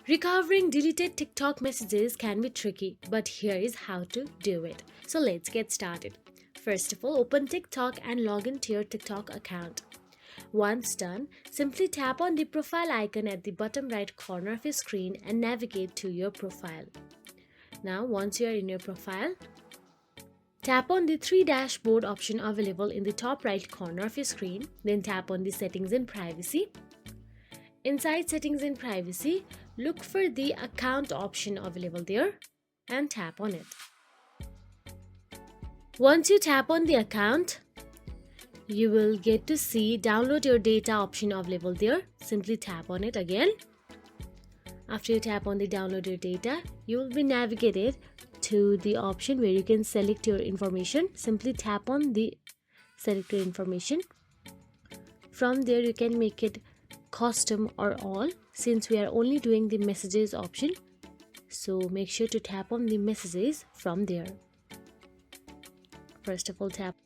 Recovering deleted TikTok messages can be tricky, but here is how to do it. So let's get started. First of all, open TikTok and log into your TikTok account. Once done, simply tap on the profile icon at the bottom right corner of your screen and navigate to your profile. Now, once you are in your profile, tap on the three dashboard option available in the top right corner of your screen, then tap on the settings and privacy. Inside settings and privacy, look for the account option available there and tap on it. Once you tap on the account, you will get to see download your data option available there. Simply tap on it again. After you tap on the download your data, you will be navigated to the option where you can select your information. Simply tap on the select your information. From there you can make it custom or all, since we are only doing the messages option, so make sure to tap on the messages from there. First of all, tap